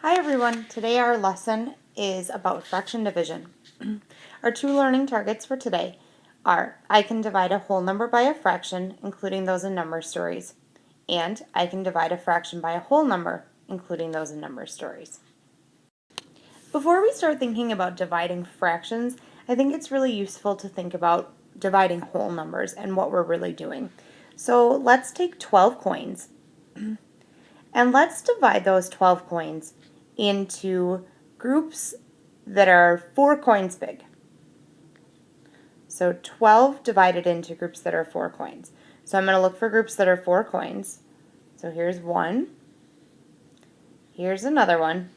Hi everyone, today our lesson is about fraction division. Our two learning targets for today are I can divide a whole number by a fraction, including those in number stories, and I can divide a fraction by a whole number, including those in number stories. Before we start thinking about dividing fractions, I think it's really useful to think about dividing whole numbers and what we're really doing. So let's take 12 coins and let's divide those 12 coins into groups that are 4 coins big. So 12 divided into groups that are 4 coins. So I'm going to look for groups that are 4 coins. So here's one, here's another one,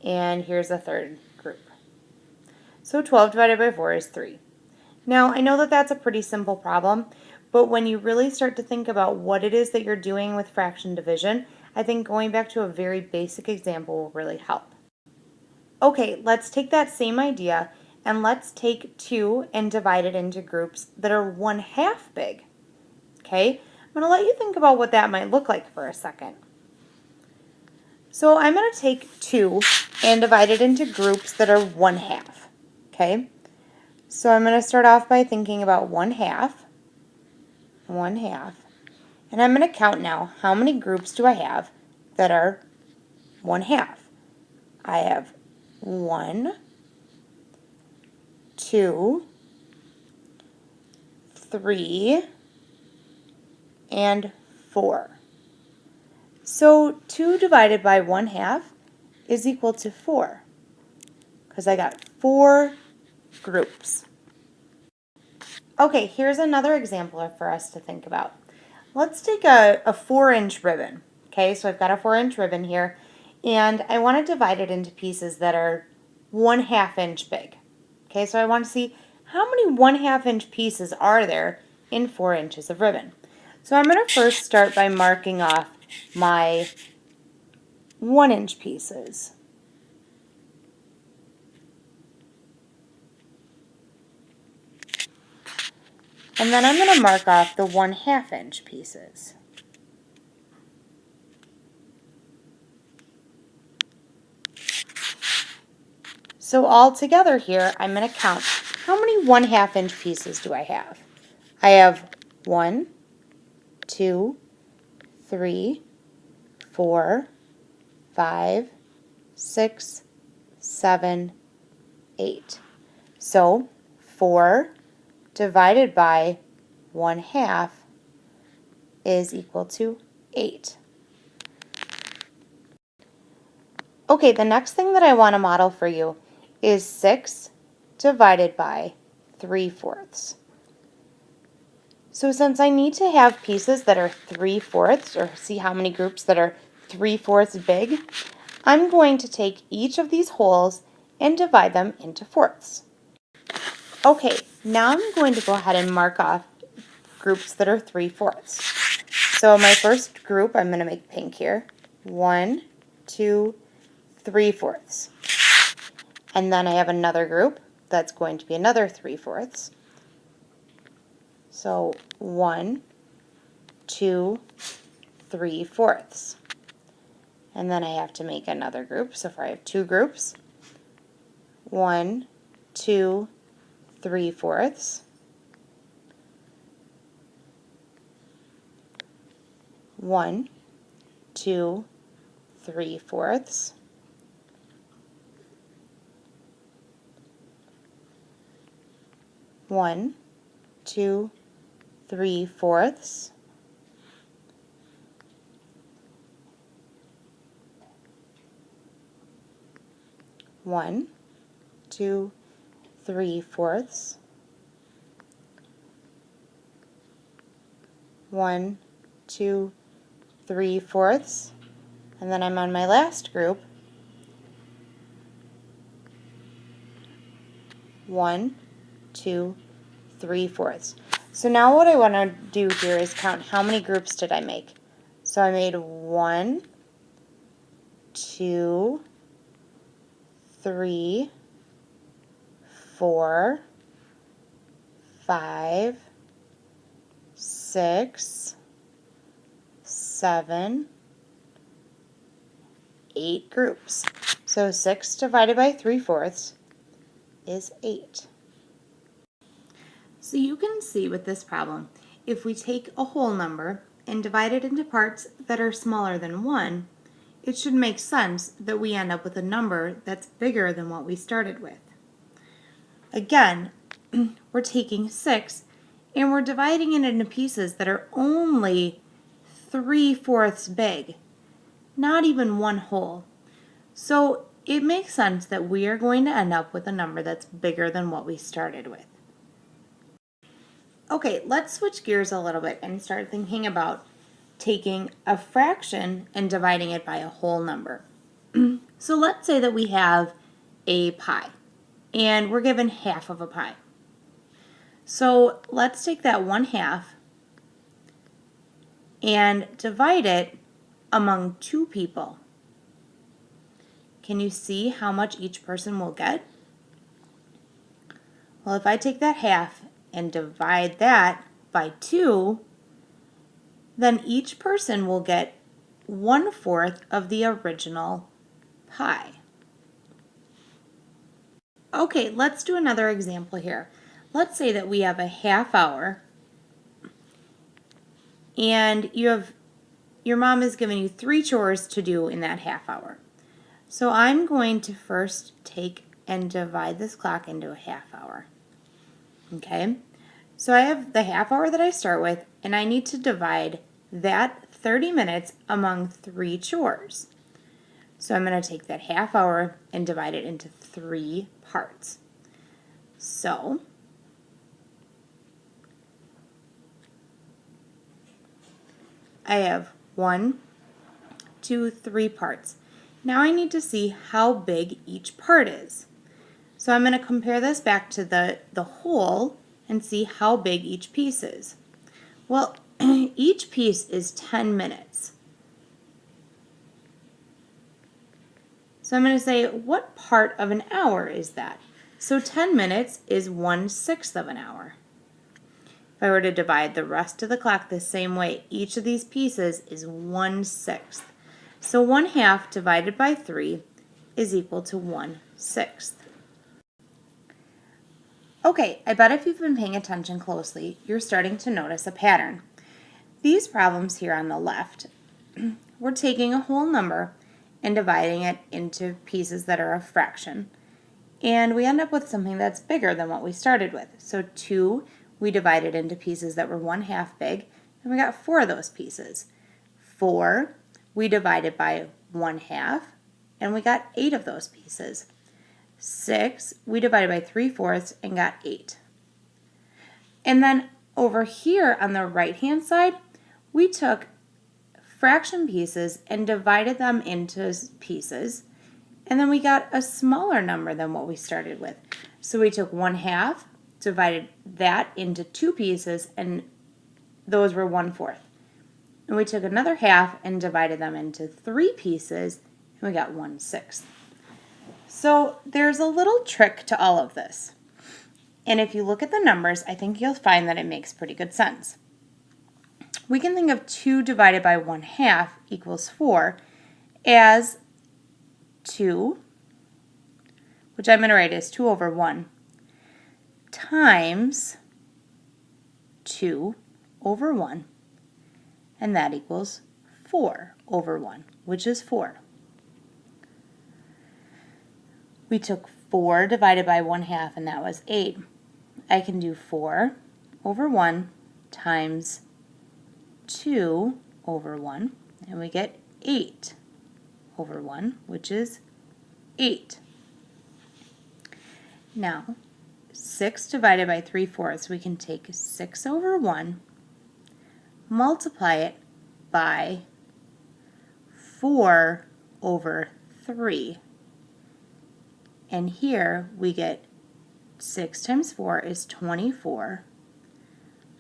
and here's a third group. So 12 divided by 4 is 3. Now I know that that's a pretty simple problem, but when you really start to think about what it is that you're doing with fraction division, I think going back to a very basic example will really help. Okay, let's take that same idea and let's take 2 and divide it into groups that are 1/2 big. Okay, I'm going to let you think about what that might look like for a second. So I'm going to take 2 and divide it into groups that are 1/2. Okay, so I'm going to start off by thinking about 1/2. 1/2. And I'm going to count now, how many groups do I have that are 1/2? I have 1, 2, 3, and 4. So 2 divided by 1/2 is equal to 4, because I got 4 groups. Okay, here's another example for us to think about. Let's take a 4-inch ribbon. Okay, so I've got a 4-inch ribbon here, and I want to divide it into pieces that are 1/2 inch big. Okay, so I want to see how many 1/2 inch pieces are there in 4 inches of ribbon. So I'm going to first start by marking off my 1-inch pieces. And then I'm going to mark off the 1/2 inch pieces. So all together here, I'm going to count how many 1/2 inch pieces do I have. I have 1, 2, 3, 4, 5, 6, 7, 8. So 4 divided by 1/2 is equal to 8. Okay, the next thing that I want to model for you is 6 divided by 3/4. So since I need to have pieces that are 3/4, or see how many groups that are 3/4 big, I'm going to take each of these wholes and divide them into fourths. Okay, now I'm going to go ahead and mark off groups that are 3/4. So my first group, I'm going to make pink here. 1, 2, 3/4. And then I have another group that's going to be another 3/4. So 1, 2, 3/4. And then I have to make another group. So far I have 2 groups. 1, 2, 3/4. 1, 2, 3/4. 1, 2, 3/4. 1, 2, 3/4. 1, 2, 3/4. And then I'm on my last group. 1, 2, 3/4. So now what I want to do here is count how many groups did I make. So I made 1, 2, 3, 4, 5, 6, 7, 8 groups. So 6 divided by 3/4 is 8. So you can see with this problem, if we take a whole number and divide it into parts that are smaller than 1, it should make sense that we end up with a number that's bigger than what we started with. Again, we're taking 6 and we're dividing it into pieces that are only 3/4 big, not even one whole. So it makes sense that we are going to end up with a number that's bigger than what we started with. Okay, let's switch gears a little bit and start thinking about taking a fraction and dividing it by a whole number. So let's say that we have a pie and we're given half of a pie. So let's take that 1/2 and divide it among 2 people. Can you see how much each person will get? Well, if I take that half and divide that by 2, then each person will get 1/4 of the original pie. Okay, let's do another example here. Let's say that we have a half hour and your mom is giving you 3 chores to do in that half hour. So I'm going to first take and divide this clock into a half hour. Okay, so I have the half hour that I start with, and I need to divide that 30 minutes among 3 chores. So I'm going to take that half hour and divide it into 3 parts. So I have 1, 2, 3 parts. Now I need to see how big each part is. So I'm going to compare this back to the whole and see how big each piece is. Well, each piece is 10 minutes. So I'm going to say, what part of an hour is that? So 10 minutes is 1/6 of an hour. If I were to divide the rest of the clock the same way, each of these pieces is 1/6. So 1/2 divided by 3 is equal to 1/6. Okay, I bet if you've been paying attention closely, you're starting to notice a pattern. These problems here on the left, we're taking a whole number and dividing it into pieces that are a fraction. And we end up with something that's bigger than what we started with. So 2, we divided into pieces that were 1/2 big, and we got 4 of those pieces. 4, we divided by 1/2, and we got 8 of those pieces. 6, we divided by 3/4 and got 8. And then over here on the right-hand side, we took fraction pieces and divided them into pieces, and then we got a smaller number than what we started with. So we took 1/2, divided that into 2 pieces, and those were 1/4. And we took another half and divided them into 3 pieces, and we got 1/6. So there's a little trick to all of this. And if you look at the numbers, I think you'll find that it makes pretty good sense. We can think of 2 divided by 1/2 equals 4 as 2, which I'm going to write as 2 over 1, times 2 over 1, and that equals 4 over 1, which is 4. We took 4 divided by 1/2, and that was 8. I can do 4 over 1 times 2 over 1, and we get 8 over 1, which is 8. Now, 6 divided by 3/4, we can take 6 over 1, multiply it by 4 over 3. And here we get 6 times 4 is 24.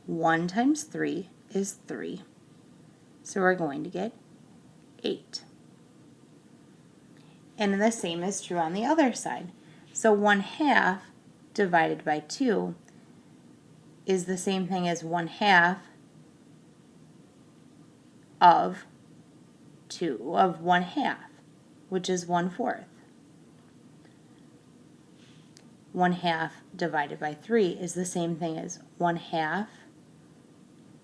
1 times 3 is 3. So we're going to get 8. And the same is true on the other side. So 1/2 divided by 2 is the same thing as 1/2 of 1/2, which is 1/4. 1/2 divided by 3 is the same thing as 1/2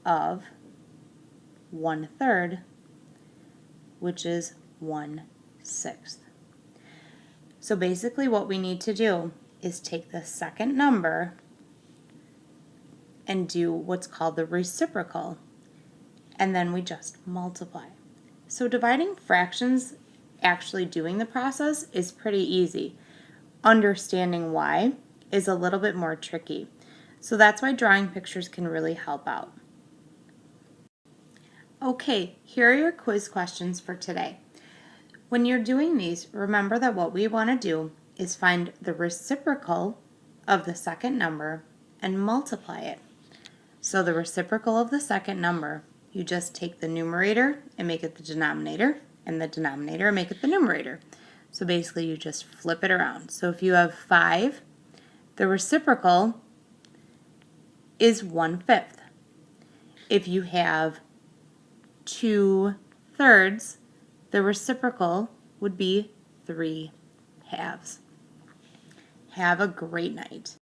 of 1/3, which is 1/6. So basically what we need to do is take the second number and do what's called the reciprocal, and then we just multiply. So dividing fractions, actually doing the process, is pretty easy. Understanding why is a little bit more tricky. So that's why drawing pictures can really help out. Okay, here are your quiz questions for today. When you're doing these, remember that what we want to do is find the reciprocal of the second number and multiply it. So the reciprocal of the second number, you just take the numerator and make it the denominator, and the denominator and make it the numerator. So basically you just flip it around. So if you have 5, the reciprocal is 1/5. If you have 2/3, the reciprocal would be 3/2. Have a great night.